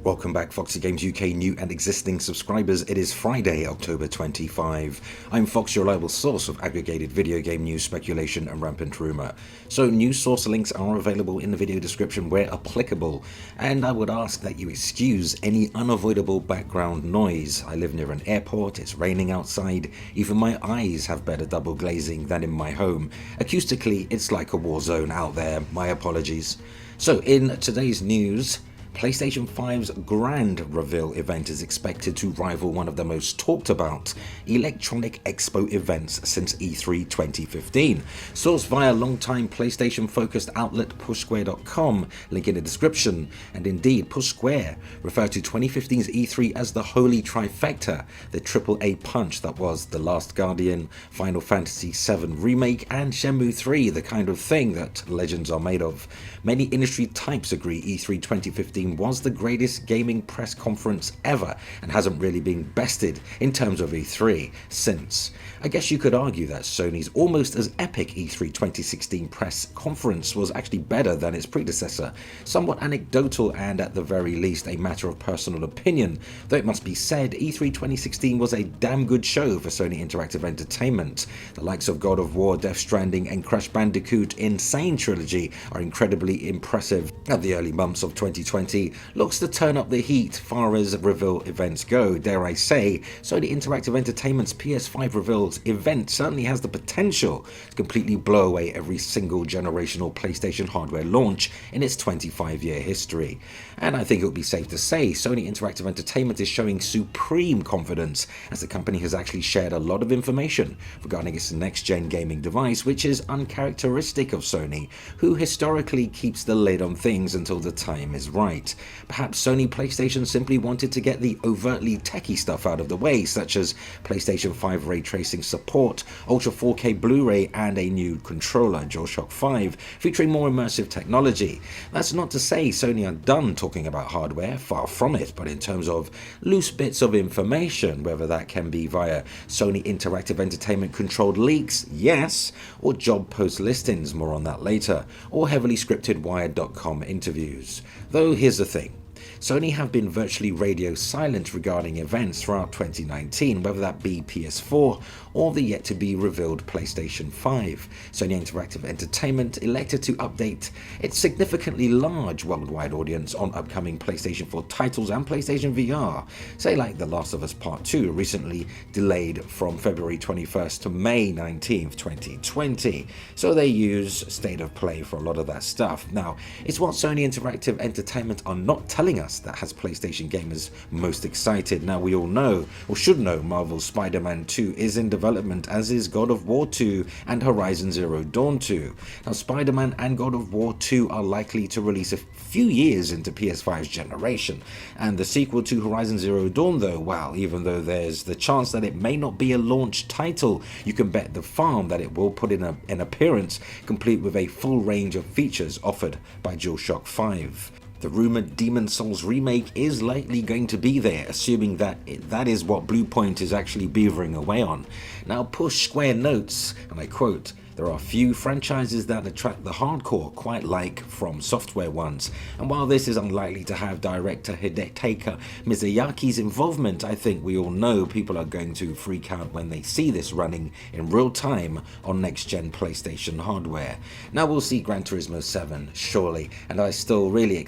Welcome back, FOXY Games UK new and existing subscribers. It is Friday, October 25. I'm Fox, your reliable source of aggregated video game news, speculation and rampant rumour. So news source links are available in the video description where applicable, and I would ask that you excuse any unavoidable background noise. I live near an airport, it's raining outside, even my eyes have better double glazing than in my home. Acoustically, it's like a war zone out there, my apologies. So in today's news, PlayStation 5's grand reveal event is expected to rival one of the most talked about Electronic Expo events since E3 2015. Sourced via longtime PlayStation-focused outlet PushSquare.com, link in the description. And indeed, PushSquare referred to 2015's E3 as the holy trifecta, the AAA punch that was The Last Guardian, Final Fantasy VII Remake, and Shenmue 3, the kind of thing that legends are made of. Many industry types agree E3 2015 was the greatest gaming press conference ever and hasn't really been bested in terms of E3 since. I guess you could argue that Sony's almost as epic E3 2016 press conference was actually better than its predecessor. Somewhat anecdotal and at the very least a matter of personal opinion, though it must be said E3 2016 was a damn good show for Sony Interactive Entertainment. The likes of God of War, Death Stranding and Crash Bandicoot Insane Trilogy are incredibly impressive. At the early months of 2020 looks to turn up the heat far as reveal events go. Dare I say, Sony Interactive Entertainment's PS5 reveals event certainly has the potential to completely blow away every single generational PlayStation hardware launch in its 25-year history. And I think it would be safe to say Sony Interactive Entertainment is showing supreme confidence as the company has actually shared a lot of information regarding its next-gen gaming device, which is uncharacteristic of Sony, who historically keeps the lid on things until the time is right. Perhaps Sony PlayStation simply wanted to get the overtly techie stuff out of the way, such as PlayStation 5 ray tracing support, Ultra 4K Blu-ray and a new controller, DualShock 5, featuring more immersive technology. That's not to say Sony are done talking about hardware, far from it, but in terms of loose bits of information, whether that can be via Sony Interactive Entertainment controlled leaks, yes, or job post listings, more on that later, or heavily scripted Wired.com interviews. Though here's the thing. Sony have been virtually radio silent regarding events throughout 2019, whether that be PS4 or the yet to be revealed PlayStation 5. Sony Interactive Entertainment elected to update its significantly large worldwide audience on upcoming PlayStation 4 titles and PlayStation VR, say like The Last of Us Part 2, recently delayed from February 21st to May 19th, 2020. So they use State of Play for a lot of that stuff. Now, it's what Sony Interactive Entertainment are not telling us that has PlayStation gamers most excited. Now we all know, or should know, Marvel's Spider-Man 2 is in development, as is God of War 2 and Horizon Zero Dawn 2. Now Spider-Man and God of War 2 are likely to release a few years into PS5's generation, and the sequel to Horizon Zero Dawn though, well, even though there's the chance that it may not be a launch title, you can bet the farm that it will put in an appearance complete with a full range of features offered by DualShock 5. The rumored Demon's Souls remake is likely going to be there, assuming that that is what Bluepoint is actually beavering away on. Now PushSquare notes, and I quote, "There are few franchises that attract the hardcore quite like From Software ones, and while this is unlikely to have director Hidetaka Miyazaki's involvement, I think we all know people are going to freak out when they see this running in real time on next-gen PlayStation hardware." Now we'll see Gran Turismo 7, surely, and I still really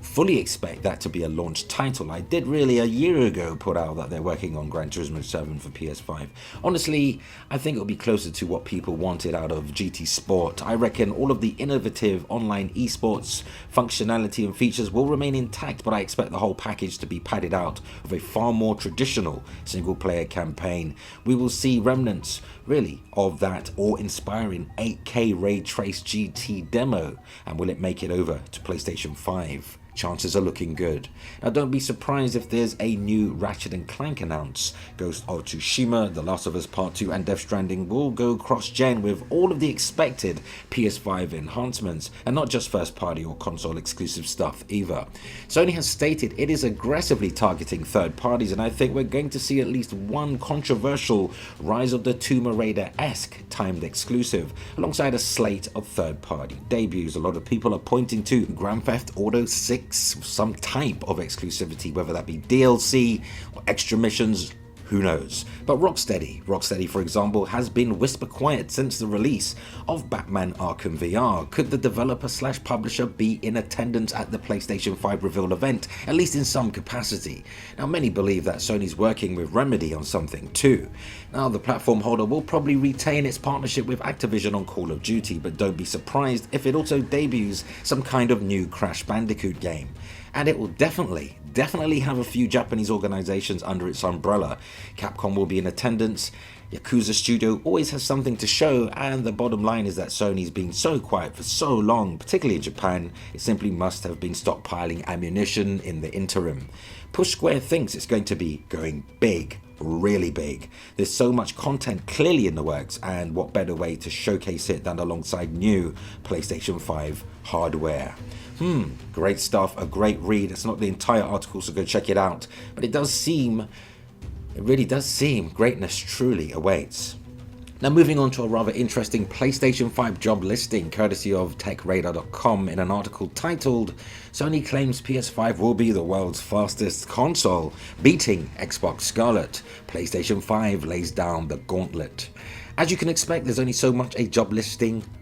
fully expect that to be a launch title. I did really a year ago put out that they're working on Gran Turismo 7 for PS5. Honestly, I think it'll be closer to what people wanted out of GT Sport. I reckon all of the innovative online esports functionality and features will remain intact, but I expect the whole package to be padded out with a far more traditional single-player campaign. We will see remnants, really, of that awe-inspiring 8K ray trace GT demo, and will it make it over to PlayStation 5? Chances are looking good. Now don't be surprised if there's a new Ratchet & Clank announced. Ghost of Tsushima, The Last of Us Part 2 and Death Stranding will go cross-gen with all of the expected PS5 enhancements, and not just first-party or console exclusive stuff either. Sony has stated it is aggressively targeting third parties, and I think we're going to see at least one controversial Rise of the Tomb Raider-esque timed exclusive, alongside a slate of third-party debuts. A lot of people are pointing to Grand Theft Auto 6 weeks, some type of exclusivity, whether that be DLC or extra missions, who knows? But Rocksteady, for example, has been whisper quiet since the release of Batman Arkham VR. Could the developer/publisher be in attendance at the PlayStation 5 reveal event, at least in some capacity? Now, many believe that Sony's working with Remedy on something too. Now, the platform holder will probably retain its partnership with Activision on Call of Duty, but don't be surprised if it also debuts some kind of new Crash Bandicoot game. And it will definitely have a few Japanese organizations under its umbrella. Capcom will be in attendance. Yakuza Studio always has something to show, and the bottom line is that Sony's been so quiet for so long, particularly in Japan, it simply must have been stockpiling ammunition in the interim. Push Square thinks it's going to be going big, really big. There's so much content clearly in the works, and what better way to showcase it than alongside new PlayStation 5 hardware. Great stuff, a great read. It's not the entire article, so go check it out. But it really does seem greatness truly awaits. Now, moving on to a rather interesting PlayStation 5 job listing courtesy of TechRadar.com in an article titled "Sony claims PS5 will be the world's fastest console, beating Xbox Scarlet. PlayStation 5 lays down the gauntlet." As you can expect, there's only so much a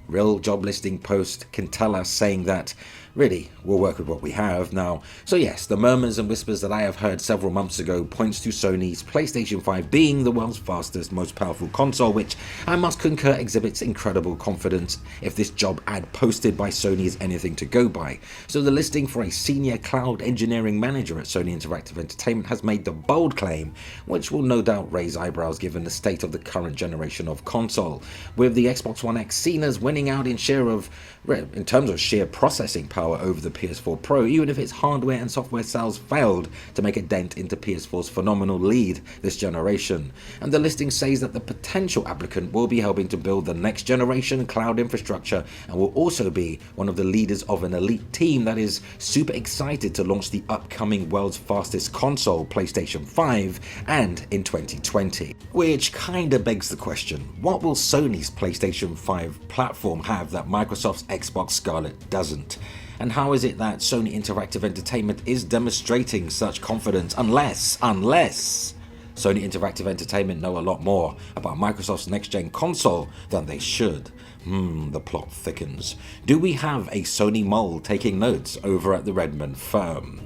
real job listing post can tell us, saying that really, we'll work with what we have now. So yes, the murmurs and whispers that I have heard several months ago points to Sony's PlayStation 5 being the world's fastest, most powerful console, which I must concur exhibits incredible confidence if this job ad posted by Sony is anything to go by. So the listing for a senior cloud engineering manager at Sony Interactive Entertainment has made the bold claim, which will no doubt raise eyebrows given the state of the current generation of console, with the Xbox One X seen as winning out in terms of sheer processing power over the PS4 Pro, even if its hardware and software sales failed to make a dent into PS4's phenomenal lead this generation. And the listing says that the potential applicant will be helping to build the next generation cloud infrastructure and will also be one of the leaders of an elite team that is super excited to launch the upcoming world's fastest console, PlayStation 5, and in 2020. Which kinda begs the question, what will Sony's PlayStation 5 platform have that Microsoft's Xbox Scarlet doesn't? And how is it that Sony Interactive Entertainment is demonstrating such confidence unless Sony Interactive Entertainment know a lot more about Microsoft's next-gen console than they should? The plot thickens. Do we have a Sony mole taking notes over at the Redmond firm?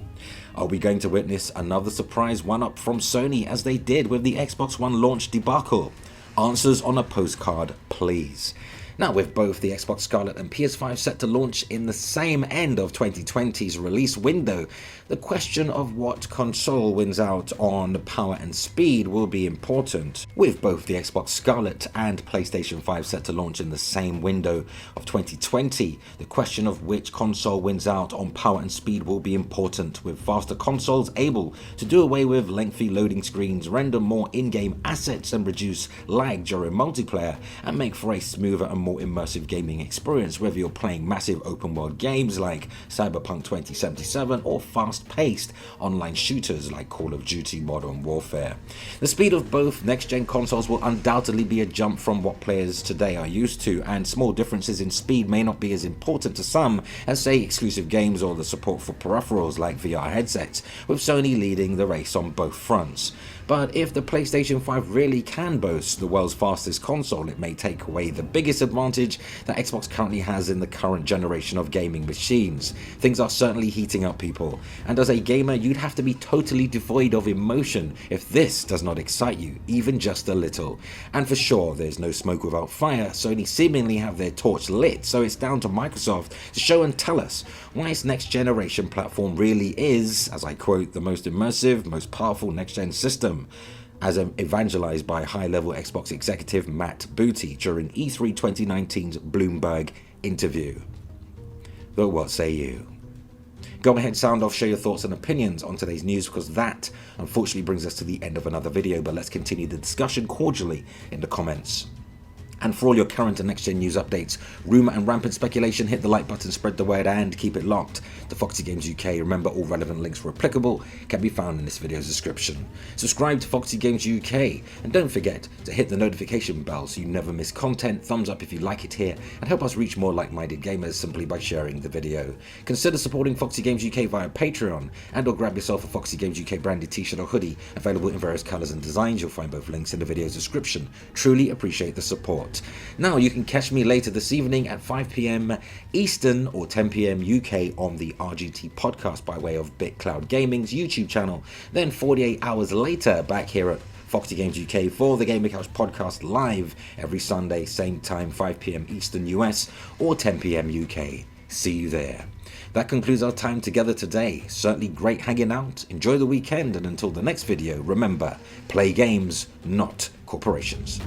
Are we going to witness another surprise one-up from Sony as they did with the Xbox One launch debacle? Answers on a postcard, please. Now, with both the Xbox Scarlet and PS5 set to launch in the same end of 2020's release window, the question of what console wins out on power and speed will be important. With both the Xbox Scarlet and PlayStation 5 set to launch in the same window of 2020, the question of which console wins out on power and speed will be important, with faster consoles able to do away with lengthy loading screens, render more in-game assets and reduce lag during multiplayer, and make for a smoother and more immersive gaming experience, whether you're playing massive open world games like Cyberpunk 2077 or fast-paced online shooters like Call of Duty Modern Warfare. The speed of both next-gen consoles will undoubtedly be a jump from what players today are used to, and small differences in speed may not be as important to some as, say, exclusive games or the support for peripherals like VR headsets, with Sony leading the race on both fronts. But if the PlayStation 5 really can boast the world's fastest console, it may take away the biggest advantage that Xbox currently has in the current generation of gaming machines. Things are certainly heating up, people, and as a gamer you'd have to be totally devoid of emotion if this does not excite you, even just a little. And for sure, there's no smoke without fire. Sony seemingly have their torch lit, so it's down to Microsoft to show and tell us why its next generation platform really is, as I quote, the most immersive, most powerful next-gen system, as evangelized by high-level Xbox executive Matt Booty during E3 2019's Bloomberg interview. But what say you? Go ahead, sound off, share your thoughts and opinions on today's news, because that unfortunately brings us to the end of another video, but let's continue the discussion cordially in the comments. And for all your current and next-gen news updates, rumour and rampant speculation, hit the like button, spread the word, and keep it locked to Foxy Games UK. Remember, all relevant links where applicable can be found in this video's description. Subscribe to Foxy Games UK, and don't forget to hit the notification bell so you never miss content. Thumbs up if you like it here, and help us reach more like-minded gamers simply by sharing the video. Consider supporting Foxy Games UK via Patreon, and or grab yourself a Foxy Games UK branded t-shirt or hoodie, available in various colours and designs. You'll find both links in the video's description. Truly appreciate the support. Now you can catch me later this evening at 5 PM Eastern or 10 PM UK on the RGT podcast by way of BitCloud Gaming's YouTube channel. Then 48 hours later, back here at Foxy Games UK for the Gamer Couch podcast live every Sunday, same time, 5 PM Eastern US or 10 PM UK. See you there. That concludes our time together today. Certainly great hanging out. Enjoy the weekend, and until the next video, remember, play games, not corporations.